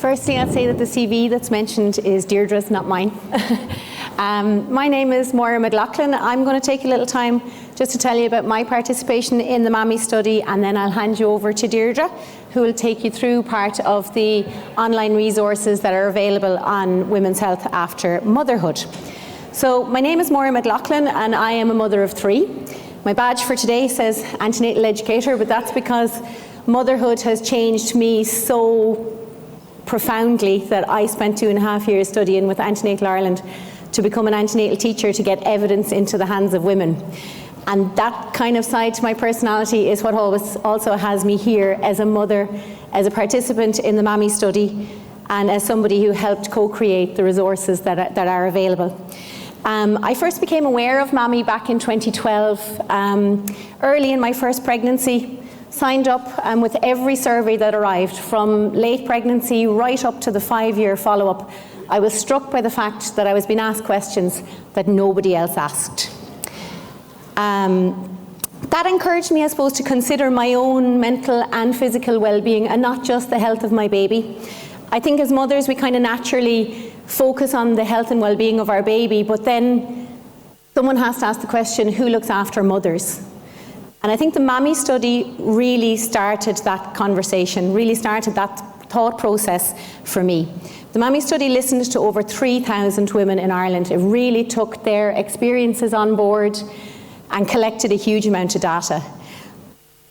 Firstly, I'd say that the CV that's mentioned is Deirdre's, not mine. My name is Moira McLaughlin. I'm going to take a little time just to tell you about my participation in the MAMI study, and then I'll hand you over to Deirdre, who will take you through part of the online resources that are available on women's health after motherhood. So my name is Moira McLaughlin, and I am a mother of 3. My badge for today says antenatal educator, but that's because motherhood has changed me so profoundly that I spent 2.5 years studying with Antenatal Ireland to become an antenatal teacher to get evidence into the hands of women. And that kind of side to my personality is what also has me here as a mother, as a participant in the MAMI study, and as somebody who helped co-create the resources that are available. I first became aware of MAMI back in 2012, early in my first pregnancy. Signed up with every survey that arrived, from late pregnancy right up to the 5-year follow-up. I was struck by the fact that I was being asked questions that nobody else asked. That encouraged me, I suppose, to consider my own mental and physical well-being, and not just the health of my baby. I think as mothers we kind of naturally focus on the health and well-being of our baby, but then someone has to ask the question, who looks after mothers? And I think the MAMI study really started that conversation, really started that thought process for me. The MAMI study listened to over 3,000 women in Ireland. It really took their experiences on board and collected a huge amount of data.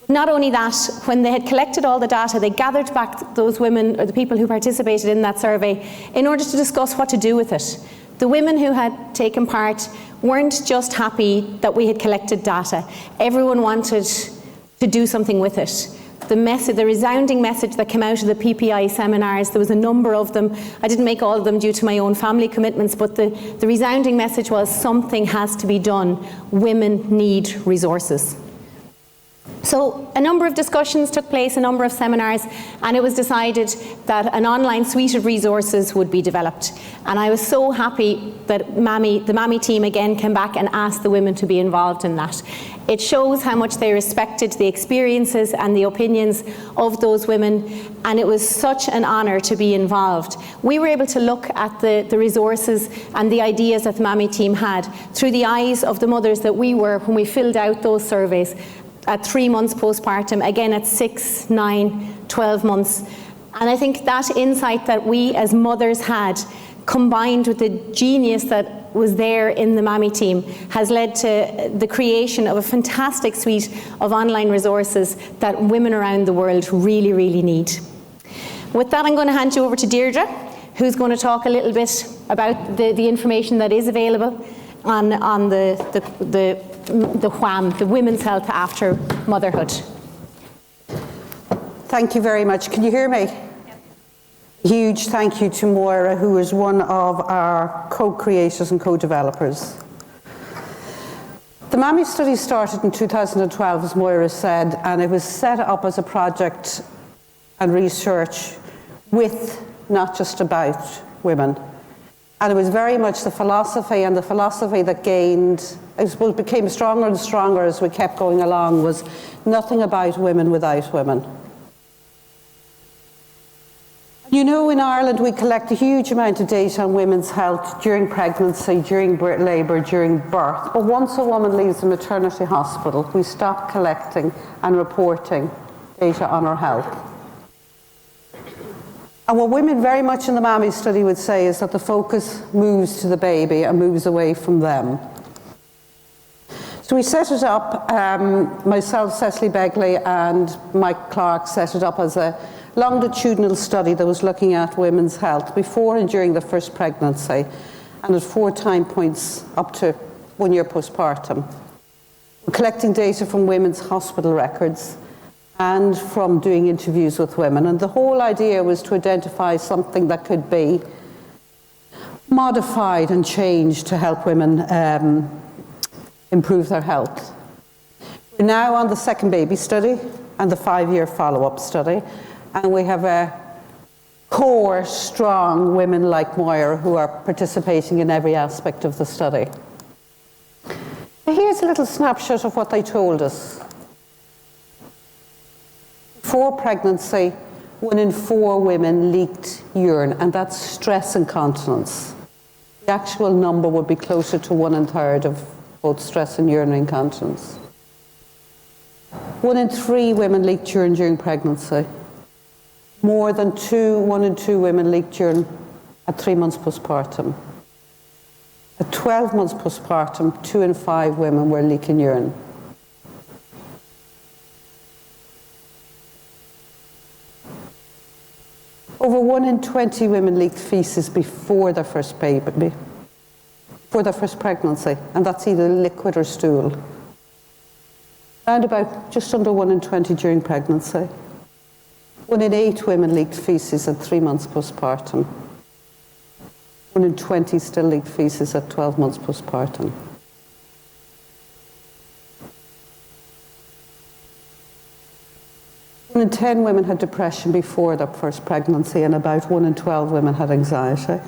Not only that, when they had collected all the data, they gathered back those women, or the people who participated in that survey, in order to discuss what to do with it. The women who had taken part weren't just happy that we had collected data. Everyone wanted to do something with it. The resounding message that came out of the PPI seminars, there was a number of them. I didn't make all of them due to my own family commitments, but the resounding message was something has to be done. Women need resources. So a number of discussions took place, a number of seminars, and it was decided that an online suite of resources would be developed. And I was so happy that the MAMI team again came back and asked the women to be involved in that. It shows how much they respected the experiences and the opinions of those women, and it was such an honour to be involved. We were able to look at the resources and the ideas that the MAMI team had through the eyes of the mothers that we were when we filled out those surveys at 3 months postpartum, again at 6, 9, 12 months. And I think that insight that we as mothers had, combined with the genius that was there in the MAMI team, has led to the creation of a fantastic suite of online resources that women around the world really, really need. With that, I'm going to hand you over to Deirdre, who's going to talk a little bit about the information that is available on the WHAM, the women's health after motherhood. Thank you very much. Can you hear me? Yep. Huge thank you to Moira, who is one of our co-creators and co-developers. The MAMI study started in 2012, as Moira said, and it was set up as a project and research with, not just about, women. And it was very much the philosophy that gained, I suppose, became stronger and stronger as we kept going along, was nothing about women without women. You know, in Ireland we collect a huge amount of data on women's health during pregnancy, during labour, during birth. But once a woman leaves a maternity hospital, we stop collecting and reporting data on her health. And what women very much in the MAMI study would say is that the focus moves to the baby and moves away from them. So we set it up, myself, Cecily Begley, and Mike Clark set it up as a longitudinal study that was looking at women's health before and during the first pregnancy, and at 4 time points up to 1 year postpartum. We're collecting data from women's hospital records and from doing interviews with women. And the whole idea was to identify something that could be modified and changed to help women improve their health. We're now on the second baby study and the 5-year follow-up study, and we have a core, strong women like Moira who are participating in every aspect of the study. Here's a little snapshot of what they told us. Before pregnancy, 1 in 4 women leaked urine, and that's stress incontinence. The actual number would be closer to 1 1/3 of both stress and urinary incontinence. 1 in 3 women leaked urine during pregnancy. More than 1 in 2 women leaked urine at 3 months postpartum. At 12 months postpartum, 2 in 5 women were leaking urine. Over 1 in 20 women leaked feces before their first baby, before their first pregnancy, and that's either liquid or stool. Around about just under 1 in 20 during pregnancy. 1 in 8 women leaked feces at 3 months postpartum. 1 in 20 still leaked feces at 12 months postpartum. One in 10 women had depression before their first pregnancy, and about 1 in 12 women had anxiety.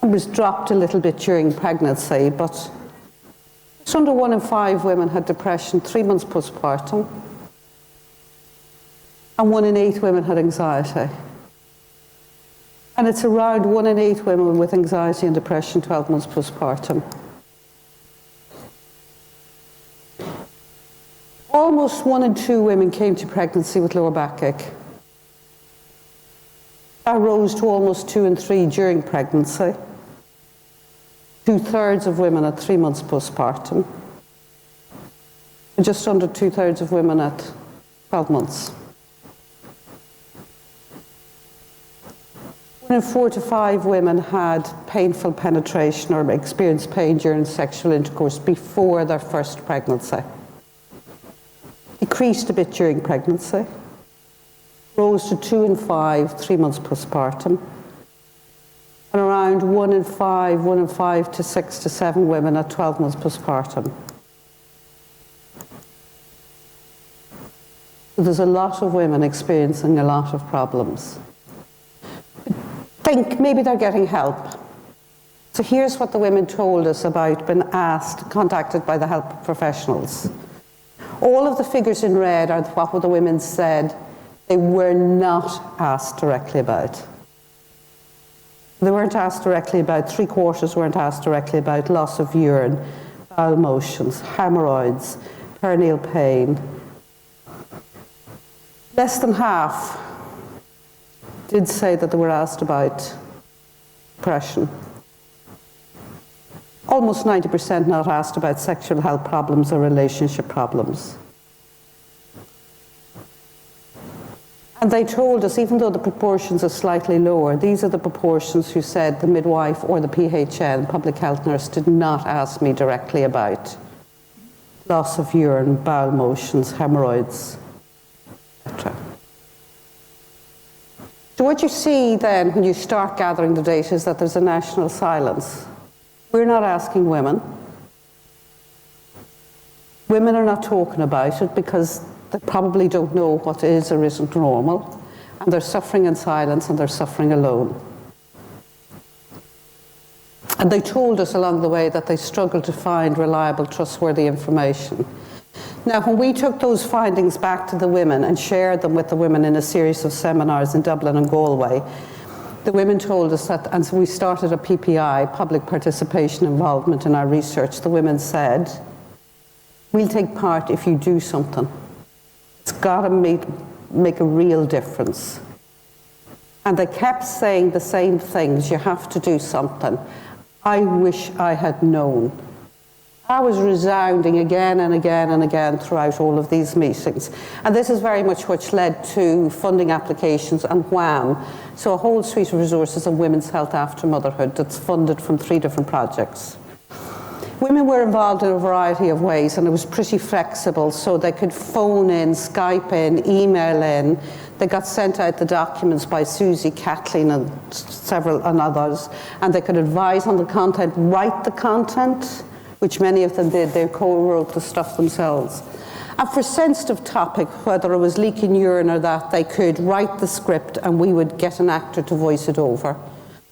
It was dropped a little bit during pregnancy, but just under 1 in 5 women had depression 3 months postpartum, and 1 in 8 women had anxiety. And it's around 1 in 8 women with anxiety and depression 12 months postpartum. Almost 1 in 2 women came to pregnancy with lower backache. That rose to almost 2 in 3 during pregnancy. 2/3 of women at 3 months postpartum. And just under 2/3 of women at 12 months. 1 in 4 to 5 women had painful penetration or experienced pain during sexual intercourse before their first pregnancy. Decreased a bit during pregnancy, rose to 2 in 5, 3 months postpartum, and around 1 in 5 to 6 to 7 women at 12 months postpartum. So there's a lot of women experiencing a lot of problems. Think maybe they're getting help. So here's what the women told us about being contacted by the health professionals. All of the figures in red are what the women said they were not asked directly about. They weren't asked directly about, 3/4 weren't asked directly about loss of urine, bowel motions, hemorrhoids, perineal pain. Less than half did say that they were asked about depression. Almost 90% not asked about sexual health problems or relationship problems. And they told us, even though the proportions are slightly lower, these are the proportions who said the midwife or the PHN, public health nurse, did not ask me directly about loss of urine, bowel motions, hemorrhoids, etc. So what you see then when you start gathering the data is that there's a national silence. We're not asking women. Women are not talking about it because they probably don't know what is or isn't normal, and they're suffering in silence and they're suffering alone. And they told us along the way that they struggled to find reliable, trustworthy information. Now, when we took those findings back to the women and shared them with the women in a series of seminars in Dublin and Galway, the women told us that, and so we started a PPI, public participation involvement, in our research. The women said, we'll take part if you do something. It's got to make a real difference. And they kept saying the same things. You have to do something. I wish I had known. I was resounding again and again and again throughout all of these meetings. And this is very much which led to funding applications and WHAM. So a whole suite of resources on women's health after motherhood that's funded from 3 different projects. Women were involved in a variety of ways, and it was pretty flexible, so they could phone in, Skype in, email in. They got sent out the documents by Susie, Kathleen, and several and others, and they could advise on the content, write the content, which many of them did. They co-wrote the stuff themselves. And for sensitive topic, whether it was leaking urine or that, they could write the script and we would get an actor to voice it over.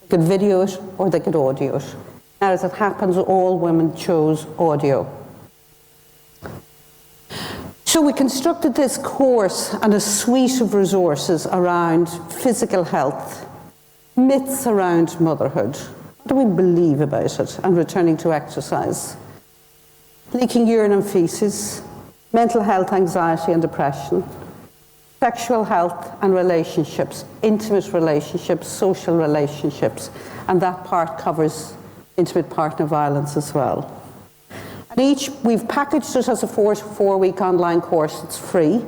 They could video it or they could audio it. Now, as it happens, all women chose audio. So we constructed this course and a suite of resources around physical health, myths around motherhood, what do we believe about it, and returning to exercise, leaking urine and feces, mental health, anxiety and depression, sexual health and relationships, intimate relationships, social relationships, and that part covers intimate partner violence as well. And we've packaged it as a four-week online course. It's free,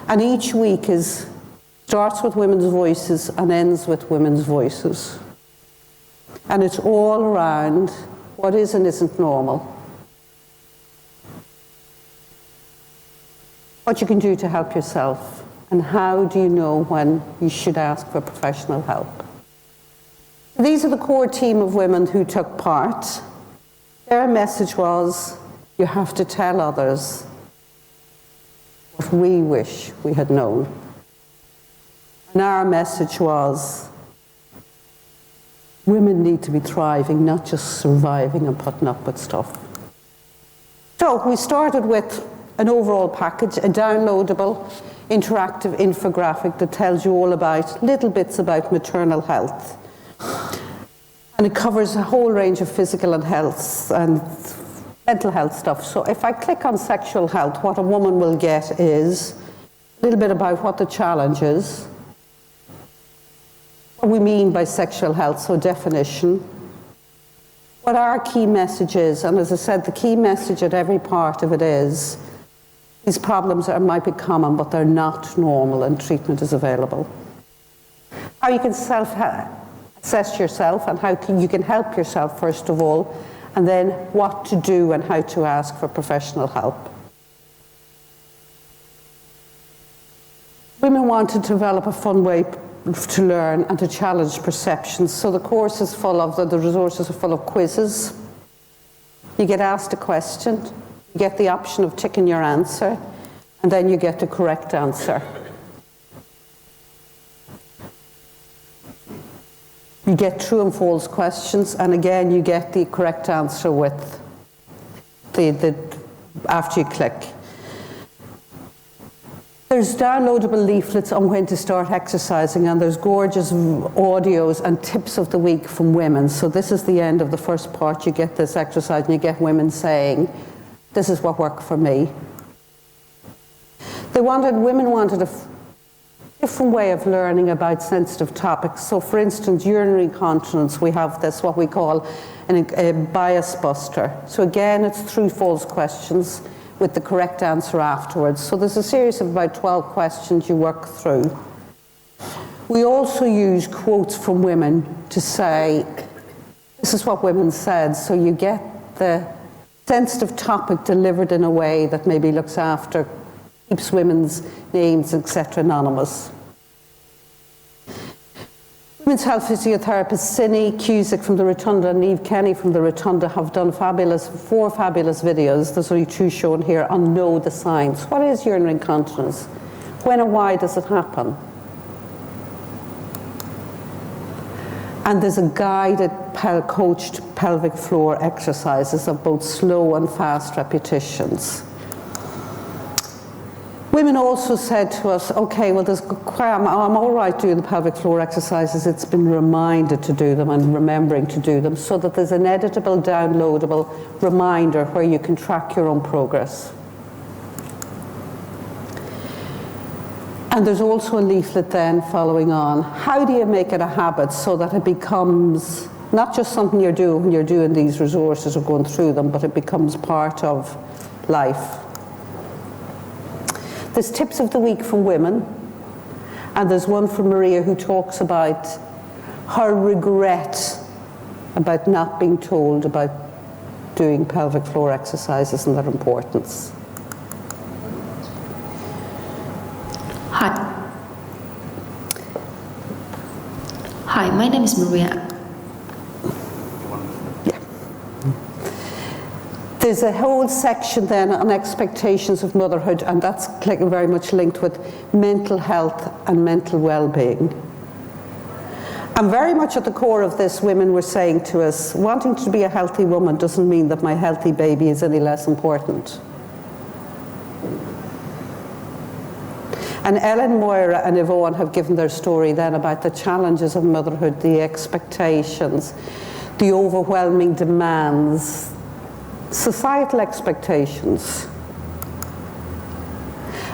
and each week starts with women's voices and ends with women's voices. And it's all around what is and isn't normal, what you can do to help yourself, and how do you know when you should ask for professional help. These are the core team of women who took part. Their message was, you have to tell others what we wish we had known. And our message was, women need to be thriving, not just surviving and putting up with stuff. So we started with an overall package, a downloadable, interactive infographic that tells you all about, little bits about maternal health. And it covers a whole range of physical and health and mental health stuff. So if I click on sexual health, what a woman will get is a little bit about what the challenge is, what we mean by sexual health, so definition, what our key message is, and as I said, the key message at every part of it is, these problems might be common, but they're not normal and treatment is available. How you can assess yourself and how you can help yourself first of all, and then what to do and how to ask for professional help. Women want to develop a fun way to learn and to challenge perceptions, so the course is full of, the resources are full of quizzes. You get asked a question, you get the option of ticking your answer, and then you get the correct answer. You get true and false questions, and again you get the correct answer with after you click. There's downloadable leaflets on when to start exercising, and there's gorgeous audios and tips of the week from women. So this is the end of the first part. You get this exercise and you get women saying, this is what worked for me. Women wanted a different way of learning about sensitive topics. So for instance, urinary incontinence, we have this, what we call a bias buster. So again, it's true false questions with the correct answer afterwards. So there's a series of about 12 questions you work through. We also use quotes from women to say, this is what women said. So you get the sensitive topic delivered in a way that maybe looks after, keeps women's names, etc., anonymous. Women's health physiotherapist Cindy Cusick from the Rotunda and Eve Kenny from the Rotunda have done four fabulous videos, there's only two shown here, on Know the Signs. What is urinary incontinence? When and why does it happen? And there's a guided coached pelvic floor exercises of both slow and fast repetitions. Women also said to us, okay, well, I'm all right doing the pelvic floor exercises. It's been reminded to do them and remembering to do them, so that there's an editable, downloadable reminder where you can track your own progress. And there's also a leaflet then following on. How do you make it a habit so that it becomes not just something you're doing when you're doing these resources or going through them, but it becomes part of life? There's tips of the week from women, and there's one from Maria who talks about her regret about not being told about doing pelvic floor exercises and their importance. Hi, my name is Maria. There's a whole section then on expectations of motherhood, and that's very much linked with mental health and mental well-being. And very much at the core of this, women were saying to us, wanting to be a healthy woman doesn't mean that my healthy baby is any less important. And Ellen, Moira and Yvonne have given their story then about the challenges of motherhood, the expectations, the overwhelming demands, societal expectations.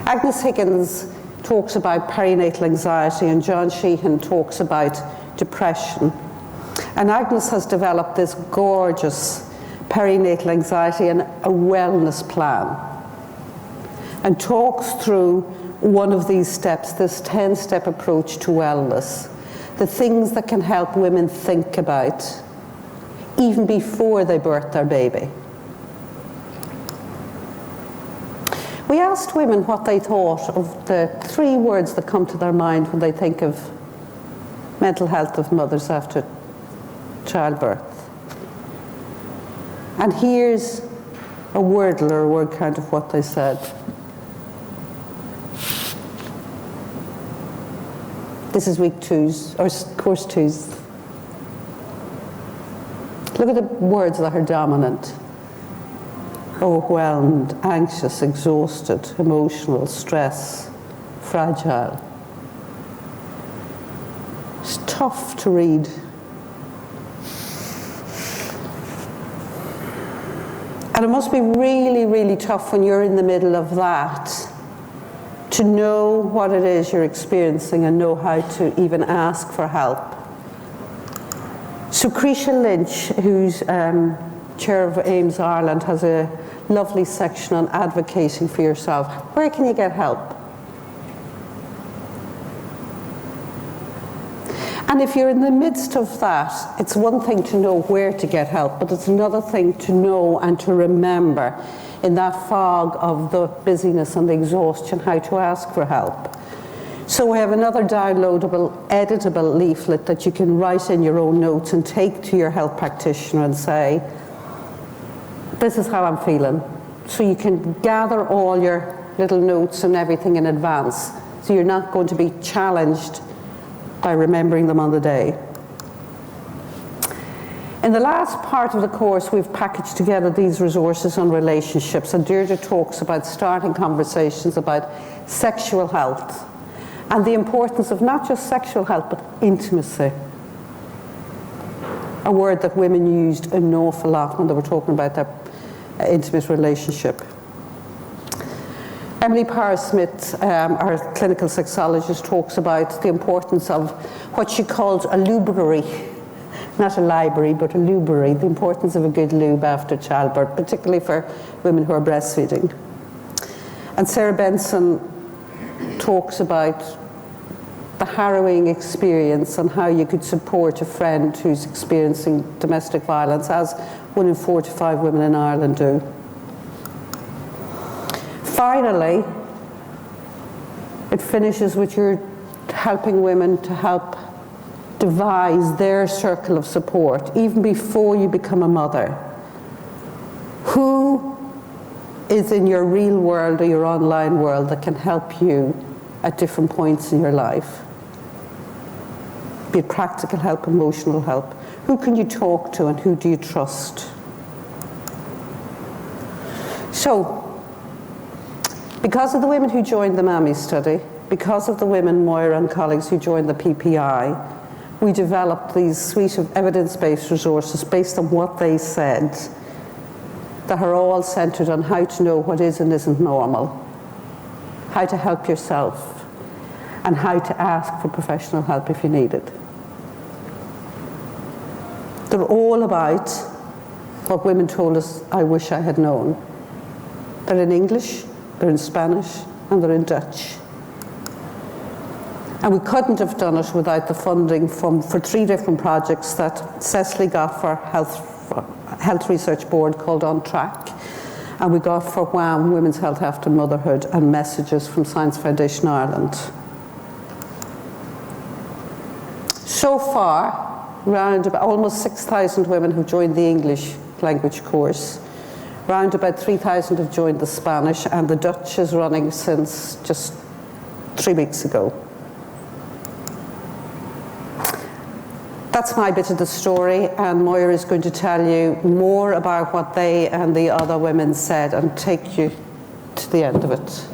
Agnes Higgins talks about perinatal anxiety, and John Sheehan talks about depression. And Agnes has developed this gorgeous perinatal anxiety and a wellness plan, and talks through one of these steps, this 10-step approach to wellness, the things that can help women think about even before they birth their baby. We asked women what they thought of the 3 words that come to their mind when they think of mental health of mothers after childbirth. And here's a wordle or a word count of what they said. This is week 2's, or course 2's. Look at the words that are dominant. Overwhelmed, anxious, exhausted, emotional, stress, fragile. It's tough to read. And it must be really, really tough when you're in the middle of that to know what it is you're experiencing and know how to even ask for help. So Cretia Lynch, who's chair of AIMS Ireland, has a lovely section on advocating for yourself. Where can you get help? And if you're in the midst of that, it's one thing to know where to get help, but it's another thing to know and to remember in that fog of the busyness and the exhaustion how to ask for help. So we have another downloadable, editable leaflet that you can write in your own notes and take to your health practitioner and say, this is how I'm feeling. So you can gather all your little notes and everything in advance, so you're not going to be challenged by remembering them on the day. In the last part of the course, we've packaged together these resources on relationships, and Deirdre talks about starting conversations about sexual health and the importance of not just sexual health, but intimacy. A word that women used an awful lot when they were talking about their intimate relationship. Emily Parr-Smith, our clinical sexologist, talks about the importance of what she calls a lubrary. Not a library, but a lubrary, the importance of a good lube after childbirth, particularly for women who are breastfeeding. And Sarah Benson talks about the harrowing experience and how you could support a friend who's experiencing domestic violence, as 1 in 4 to 5 women in Ireland do. Finally, it finishes with you helping women to help devise their circle of support, even before you become a mother. Who is in your real world or your online world that can help you at different points in your life? Be it practical help, emotional help. Who can you talk to and who do you trust? So, because of the women who joined the MAMI study, because of the women, Moira and colleagues, who joined the PPI, we developed these suite of evidence-based resources based on what they said, that are all centred on how to know what is and isn't normal, how to help yourself, and how to ask for professional help if you need it. They're all about what women told us, I wish I had known. They're in English, they're in Spanish, and they're in Dutch. And we couldn't have done it without the funding for 3 different projects that Cecily got for Health Research Board called On Track, and we got for WHAM, Women's Health After Motherhood, and Messages from Science Foundation Ireland. So far, around about almost 6,000 women have joined the English language course. Around about 3,000 have joined the Spanish, and the Dutch is running since just 3 weeks ago. That's my bit of the story, and Moira is going to tell you more about what they and the other women said and take you to the end of it.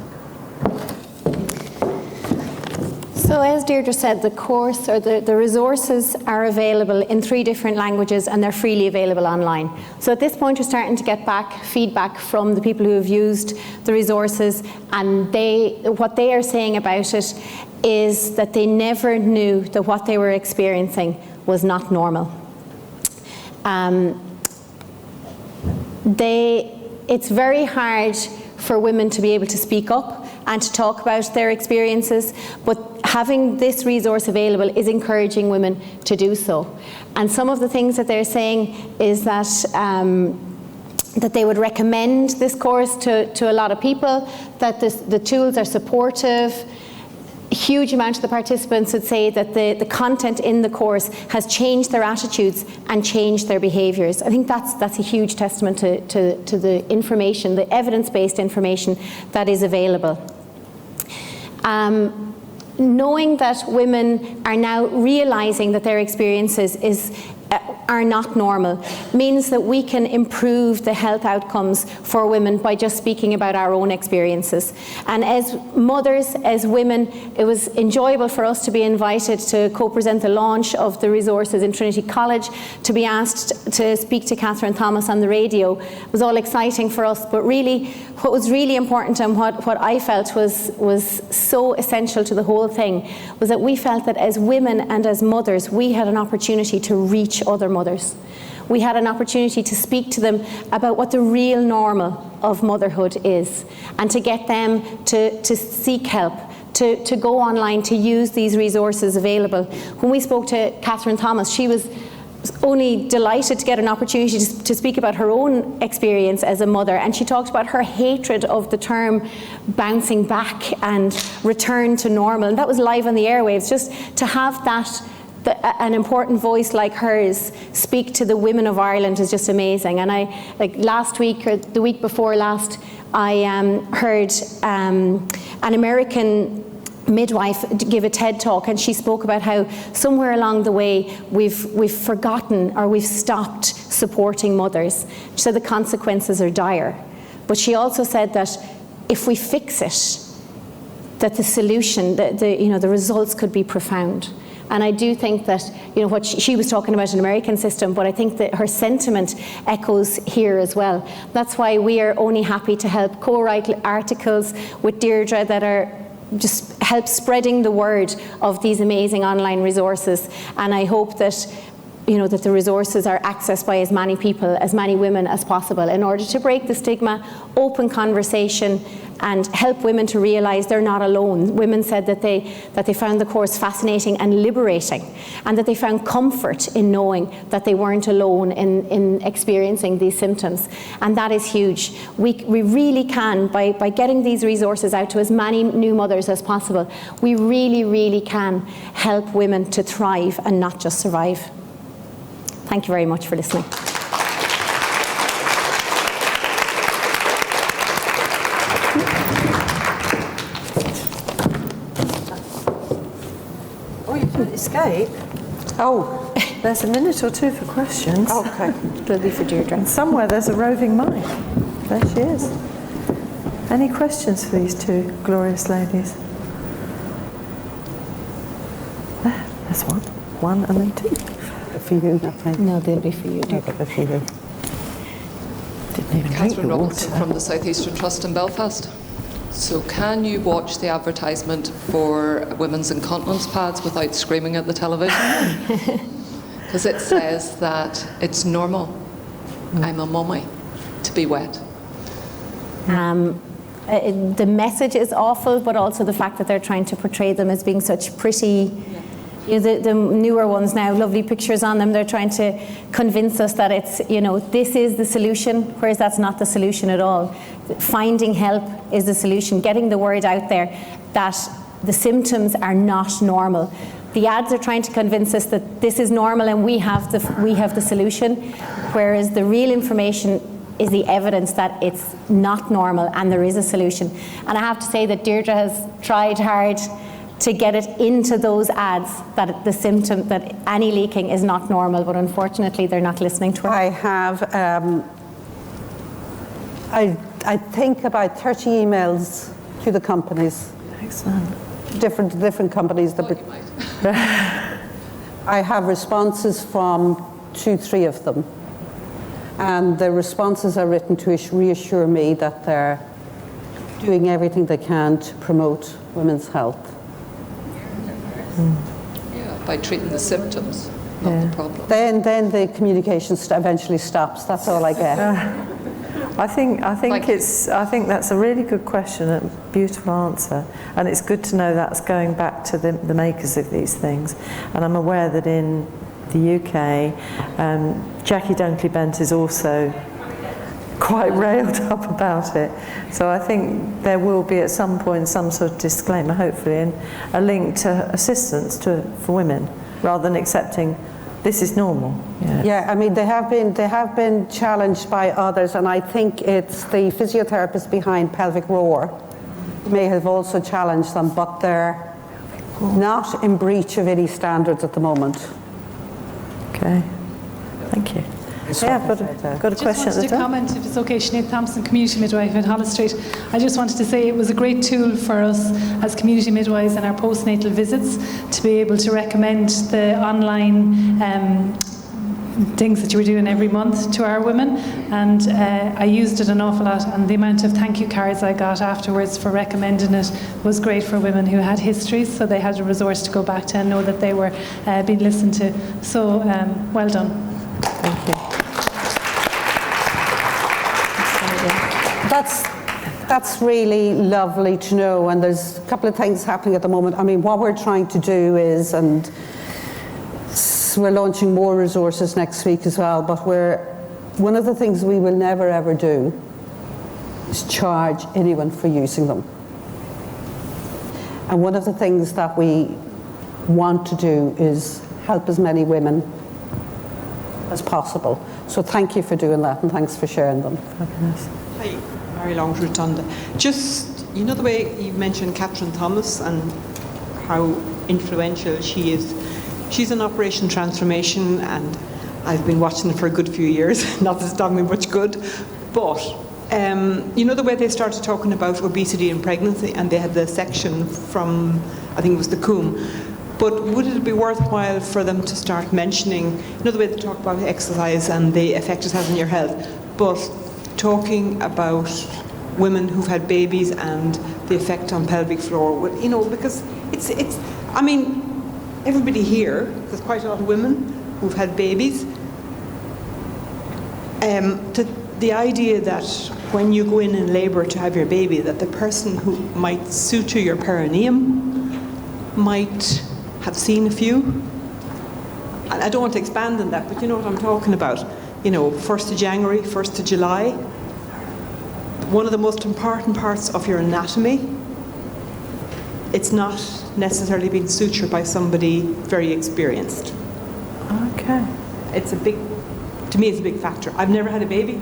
So as Deirdre said, the course or the resources are available in 3 different languages and they're freely available online. So at this point we're starting to get back feedback from the people who have used the resources, and what they are saying about it is that they never knew that what they were experiencing was not normal. It's very hard for women to be able to speak up and to talk about their experiences, but having this resource available is encouraging women to do so. And some of the things that they're saying is that that they would recommend this course to a lot of people, that the tools are supportive. A huge amount of the participants would say that the content in the course has changed their attitudes and changed their behaviours. I think that's a huge testament to the information, the evidence-based information that is available. Knowing that women are now realising that their experiences are not normal means that we can improve the health outcomes for women by just speaking about our own experiences. And as mothers, as women, it was enjoyable for us to be invited to co-present the launch of the resources in Trinity College, to be asked to speak to Catherine Thomas on the radio. It was all exciting for us, but really what was really important and what I felt was so essential to the whole thing was that we felt that as women and as mothers, we had an opportunity to reach other mothers. We had an opportunity to speak to them about what the real normal of motherhood is, and to get them to seek help, to go online, to use these resources available. When we spoke to Catherine Thomas, she was only delighted to get an opportunity to speak about her own experience as a mother, and she talked about her hatred of the term bouncing back and return to normal, and that was live on the airwaves. Just to have an important voice like hers speak to the women of Ireland is just amazing. And last week or the week before last, I heard an American midwife give a TED talk, and she spoke about how somewhere along the way we've forgotten or we've stopped supporting mothers. She said the consequences are dire, but she also said that if we fix it, that the solution, the results could be profound. And I do think that, what she was talking about an American system, but I think that her sentiment echoes here as well. That's why we are only happy to help co-write articles with Deirdre that are just help spreading the word of these amazing online resources. And I hope that that the resources are accessed by as many people, as many women as possible, in order to break the stigma, open conversation, and help women to realise they're not alone. Women said that they found the course fascinating and liberating, and that they found comfort in knowing that they weren't alone in experiencing these symptoms. And that is huge. We really can, by getting these resources out to as many new mothers as possible, we really, really can help women to thrive and not just survive. Thank you very much for listening. Oh, you can't escape. Oh, There's a minute or two for questions. okay. It'll be for Deirdre. And somewhere there's a roving mic. There she is. Any questions for these two glorious ladies? There's one and then two. For you, nothing. No, they'll be for you, Deirdre. Okay, for you. Didn't even drink Catherine the Robinson water. from the South Eastern Trust in Belfast. So can you watch the advertisement for women's incontinence pads without screaming at the television? Because it says that it's normal, I'm a mummy, to be wet. The message is awful, but also the fact that they're trying to portray them as being such pretty. The newer ones now, lovely pictures on them, they're trying to convince us that it's, this is the solution, whereas that's not the solution at all. Finding help is the solution, getting the word out there that the symptoms are not normal. The ads are trying to convince us that this is normal and we have the solution, whereas the real information is the evidence that it's not normal and there is a solution. And I have to say that Deirdre has tried hard to get it into those ads that the symptom, that any leaking is not normal, but unfortunately they're not listening to her. I have, I think about 30 emails to the companies. Excellent. different companies. I have responses from 2-3 of them, and the responses are written to reassure me that they're doing everything they can to promote women's health. Yeah, by treating the symptoms, not the problem. Then the communication eventually stops. That's all I get. I think that's a really good question, a beautiful answer, and it's good to know that's going back to the makers of these things. And I'm aware that in the UK, Jackie Dunkley-Bent is also quite railed up about it. So I think there will be at some point some sort of disclaimer, hopefully, and a link to assistance for women, rather than accepting this is normal. Yeah, I mean they have been challenged by others, and I think it's the physiotherapists behind Pelvic Roar may have also challenged them, but they're not in breach of any standards at the moment. Okay, thank you. Yeah, I've got a question at the top. Just wanted to comment, if it's okay, Sinead Thompson, community midwife in Hollis Street. I just wanted to say it was a great tool for us as community midwives in our postnatal visits to be able to recommend the online things that you were doing every month to our women, and I used it an awful lot, and the amount of thank you cards I got afterwards for recommending it was great for women who had histories, so they had a resource to go back to and know that they were being listened to. So well done. Thank you. That's really lovely to know, and there's a couple of things happening at the moment. I mean, what we're trying to do is, and we're launching more resources next week as well, but one of the things we will never ever do is charge anyone for using them. And one of the things that we want to do is help as many women as possible. So thank you for doing that, and thanks for sharing them. Fabulous. Hi, Mary Long Rotunda. Just, you know the way you mentioned Catherine Thomas and how influential she is. She's in Operation Transformation, and I've been watching it for a good few years. Not that it's done me much good, but you know the way they started talking about obesity and pregnancy, and they had the section from, I think it was the COOM. But would it be worthwhile for them to start mentioning, you know the way they talk about exercise and the effect it has on your health, but talking about women who've had babies and the effect on pelvic floor, you know, because it's I mean, everybody here, there's quite a lot of women who've had babies. The idea that when you go in labour to have your baby, that the person who might suture your perineum might have seen a few. And I don't want to expand on that, but you know what I'm talking about. You know, 1st of January, 1st of July. One of the most important parts of your anatomy, it's not necessarily being sutured by somebody very experienced. Okay. It's a big, to me it's a big factor. I've never had a baby,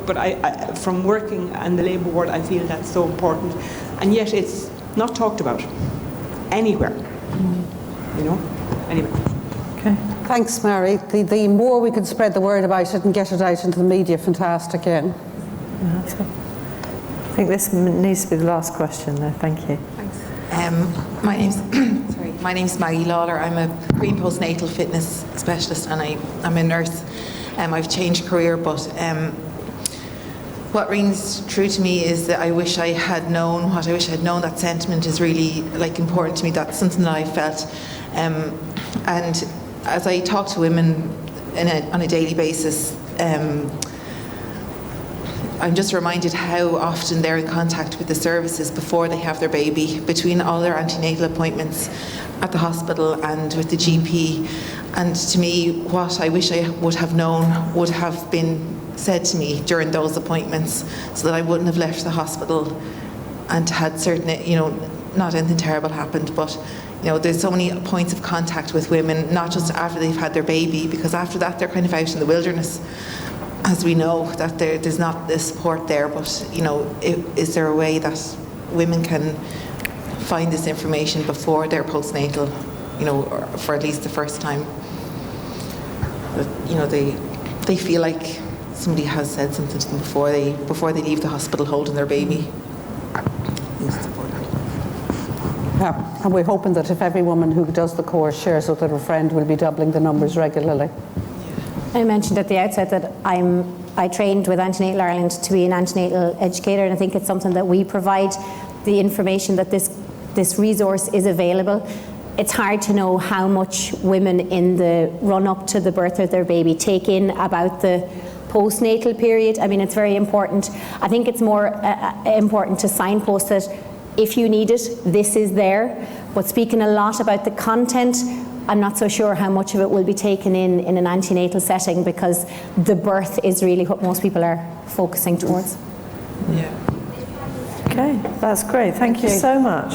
but I from working in the labour ward, I feel that's so important. And yet it's not talked about anywhere, you know? Anyway. Okay. Thanks, Mary. The more we can spread the word about it and get it out into the media, fantastic, yeah. I think this needs to be the last question, though. Thank you. Thanks. My name's Maggie Lawler. I'm a pre- and postnatal fitness specialist, and I'm a nurse. I've changed career, but what rings true to me is that I wish I had known what I wish I had known. That sentiment is really important to me. That's something that I felt, and as I talk to women on a daily basis, I'm just reminded how often they're in contact with the services before they have their baby, between all their antenatal appointments at the hospital and with the GP. And to me, what I wish I would have known would have been said to me during those appointments, so that I wouldn't have left the hospital and had certain, not anything terrible happened, but there's so many points of contact with women, not just after they've had their baby, because after that they're kind of out in the wilderness. As we know, that there's not the support there, but is there a way that women can find this information before their postnatal, or for at least the first time? That, they feel like somebody has said something to them before they leave the hospital holding their baby. And we're hoping that if every woman who does the course shares it with her friend, we'll be doubling the numbers regularly. I mentioned at the outset that I trained with Antenatal Ireland to be an antenatal educator, and I think it's something that we provide the information that this resource is available. It's hard to know how much women in the run-up to the birth of their baby take in about the postnatal period. I mean, it's very important. I think it's more important to signpost that if you need it, this is there. But speaking a lot about the content, I'm not so sure how much of it will be taken in an antenatal setting, because the birth is really what most people are focusing towards. Yeah. Okay, that's great. Thank you so much.